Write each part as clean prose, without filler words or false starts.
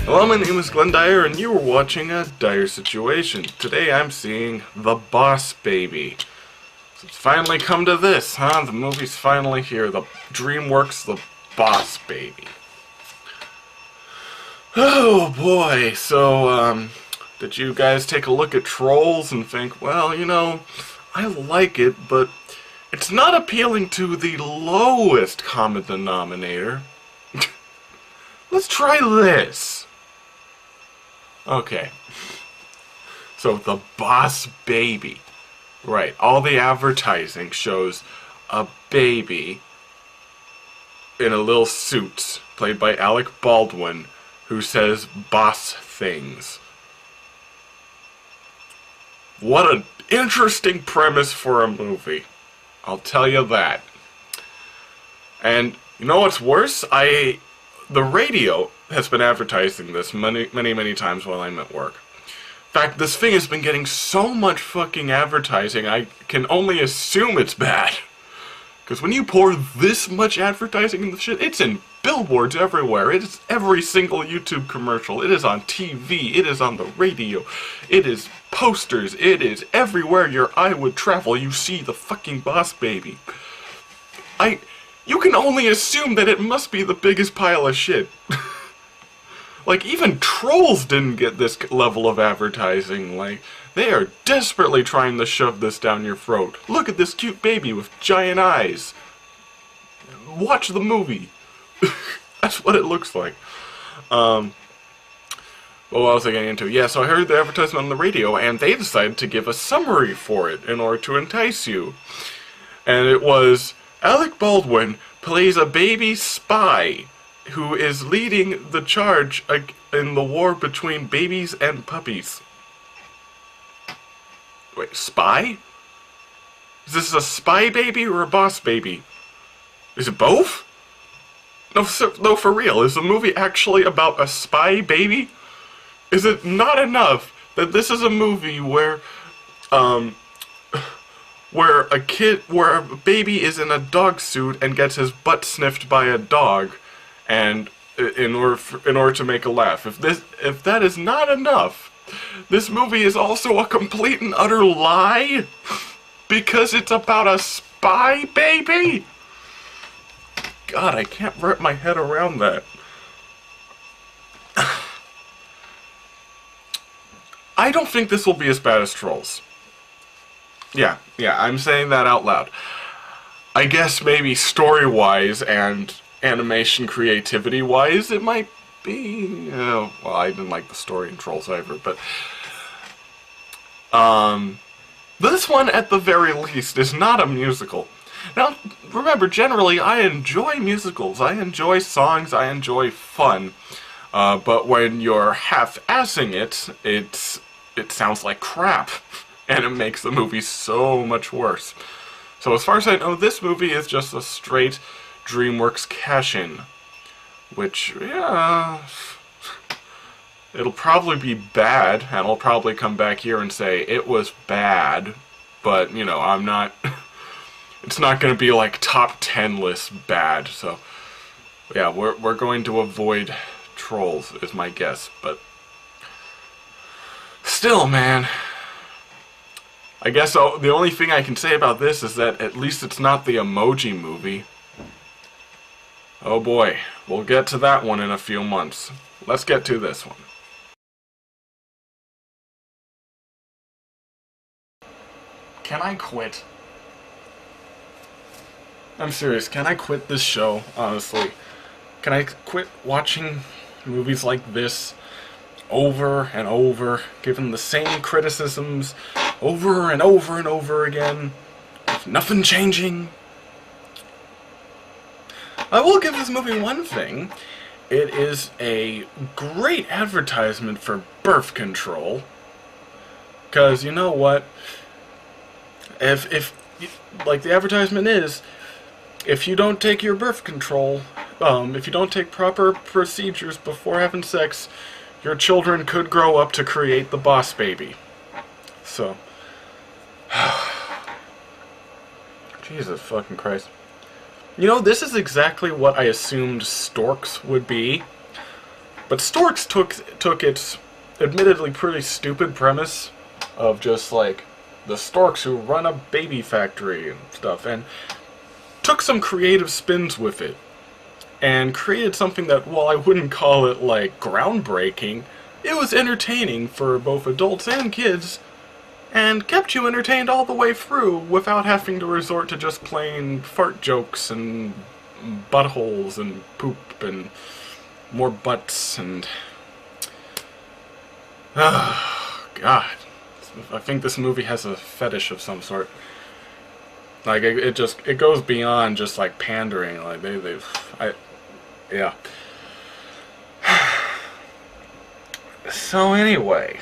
Hello, my name is Glenn Dyer, and you are watching a Dyer-Situation. Today I'm seeing The Boss Baby. So it's finally come to this, huh? The movie's finally here. The DreamWorks The Boss Baby. Oh boy, so, did you guys take a look at Trolls and think, well, you know, I like it, but it's not appealing to the lowest common denominator. Let's try this. Okay. So, The Boss Baby. Right, all the advertising shows a baby in a little suit, played by Alec Baldwin, who says boss things. What an interesting premise for a movie. I'll tell you that. And you know what's worse? The radio has been advertising this many times while I'm at work. In fact, this thing has been getting so much fucking advertising, I can only assume it's bad. Because when you pour this much advertising in the shit, it's in billboards everywhere. It is every single YouTube commercial. It is on TV. It is on the radio. It is posters. It is everywhere your eye would travel. You see the fucking Boss Baby. You can only assume that it must be the biggest pile of shit. Like, even Trolls didn't get this level of advertising. Like, they are desperately trying to shove this down your throat. Look at this cute baby with giant eyes. Watch the movie. That's what it looks like. What was I getting into? Yeah, so I heard the advertisement on the radio, and they decided to give a summary for it in order to entice you. And it was, Alec Baldwin plays a baby spy who is leading the charge in the war between babies and puppies. Wait, spy? Is this a spy baby or a boss baby? Is it both? No, for real, is the movie actually about a spy baby? Is it not enough that this is a movie where a baby is in a dog suit and gets his butt sniffed by a dog, and in order to make a laugh? If that is not enough, this movie is also a complete and utter lie because it's about a spy baby. God, I can't wrap my head around that. I don't think this will be as bad as Trolls. Yeah, I'm saying that out loud. I guess maybe story-wise and animation creativity-wise, it might be... well, I didn't like the story in Trolls either, but... this one, at the very least, is not a musical. Now, remember, generally, I enjoy musicals. I enjoy songs, I enjoy fun. But when you're half-assing it, it sounds like crap. And it makes the movie so much worse. So as far as I know, this movie is just a straight DreamWorks cash-in. Which, yeah... it'll probably be bad, and I'll probably come back here and say, it was bad. But, you know, I'm not... it's not gonna be like top 10 list bad, so... yeah, we're going to avoid Trolls, is my guess, but... still, man... I guess the only thing I can say about this is that at least it's not the Emoji Movie. Oh boy, we'll get to that one in a few months. Let's get to this one. Can I quit? I'm serious, can I quit this show, honestly? Can I quit watching movies like this over and over, given the same criticisms over and over and over again, with nothing changing? I will give this movie one thing. It is a great advertisement for birth control. Because, you know what? If like the advertisement is, if you don't take your birth control, if you don't take proper procedures before having sex, your children could grow up to create the Boss Baby. So... Jesus fucking Christ. You know, this is exactly what I assumed storks would be. But Storks took its admittedly pretty stupid premise of just like the storks who run a baby factory and stuff, and took some creative spins with it, and created something that, while I wouldn't call it like groundbreaking, it was entertaining for both adults and kids, and kept you entertained all the way through without having to resort to just plain fart jokes and buttholes and poop and more butts and... Oh, God. I think this movie has a fetish of some sort. Like, it goes beyond just, like, pandering. Like, yeah. So, anyway.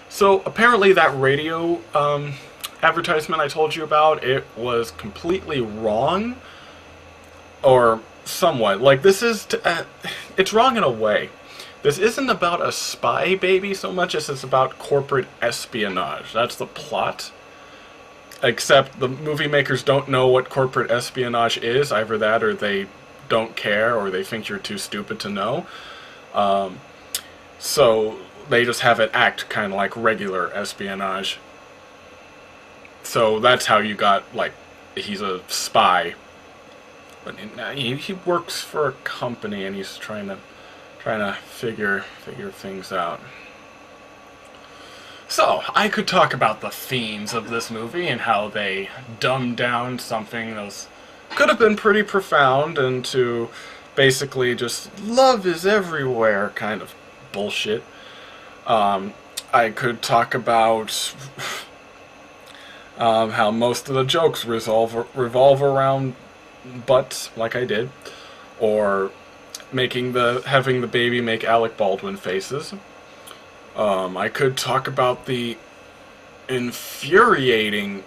So, apparently that radio, advertisement I told you about, it was completely wrong. Or somewhat. Like, this is... it's wrong in a way. This isn't about a spy baby so much as it's about corporate espionage. That's the plot. Except the movie makers don't know what corporate espionage is. Either that or they don't care, or they think you're too stupid to know. So they just have it act kind of like regular espionage. So that's how you got, like, he's a spy. But he works for a company and he's trying to figure things out. So, I could talk about the themes of this movie and how they dumbed down something that could have been pretty profound into basically just love is everywhere kind of bullshit. I could talk about how most of the jokes revolve around butts, like I did, or having the baby make Alec Baldwin faces. I could talk about the infuriating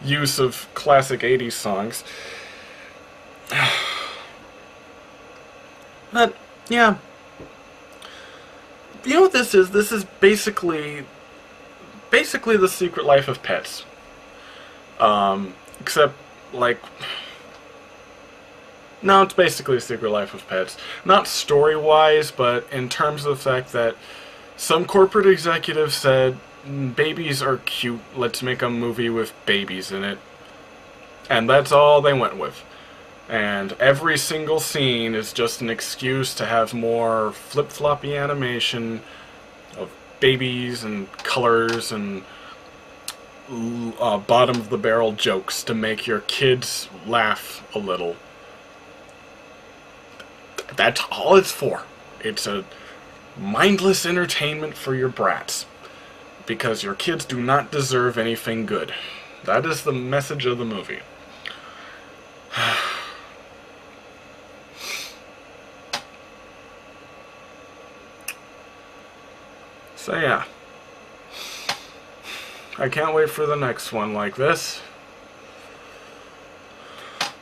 use of classic 80s songs. But, yeah. You know what this is? This is basically The Secret Life of Pets. Except, like... No, it's basically The Secret Life of Pets. Not story-wise, but in terms of the fact that some corporate executives said, babies are cute, let's make a movie with babies in it. And that's all they went with. And every single scene is just an excuse to have more flip-floppy animation of babies and colors and bottom-of-the-barrel jokes to make your kids laugh a little. That's all it's for. It's a mindless entertainment for your brats. Because your kids do not deserve anything good. That is the message of the movie. So yeah. I can't wait for the next one like this.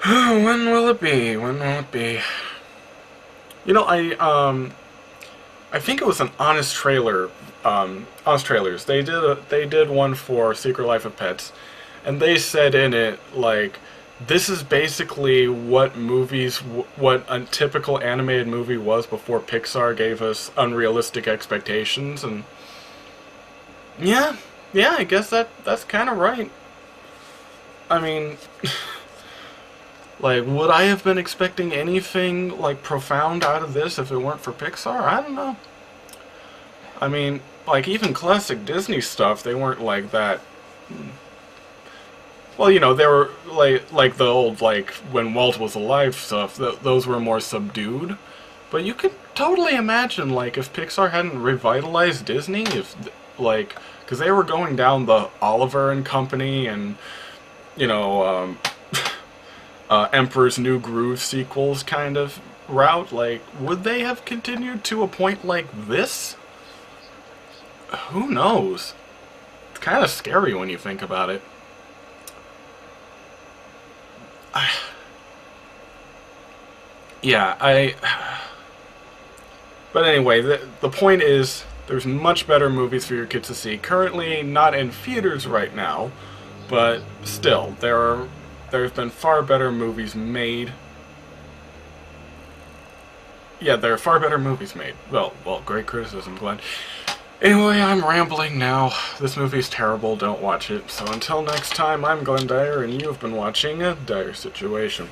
When will it be? When will it be? You know, I think it was an Honest Trailers. They did one for Secret Life of Pets, and they said in it, like, this is basically what a typical animated movie was before Pixar gave us unrealistic expectations. And yeah, I guess that's kind of right. I mean. Like, would I have been expecting anything, like, profound out of this if it weren't for Pixar? I don't know. I mean, like, even classic Disney stuff, they weren't like that. Well, you know, they were, like the old, like, when Walt was alive stuff, those were more subdued. But you could totally imagine, like, if Pixar hadn't revitalized Disney, like, because they were going down the Oliver and Company and, you know, Emperor's New Groove sequels kind of route, like, would they have continued to a point like this? Who knows? It's kind of scary when you think about it. But anyway, the point is, there's much better movies for your kids to see. Currently, not in theaters right now, but still, there's been far better movies made. Yeah, there are far better movies made. Well, great criticism, Glenn. Anyway, I'm rambling now. This movie's terrible, don't watch it. So until next time, I'm Glenn Dyer, and you've been watching a Dyer-Situation.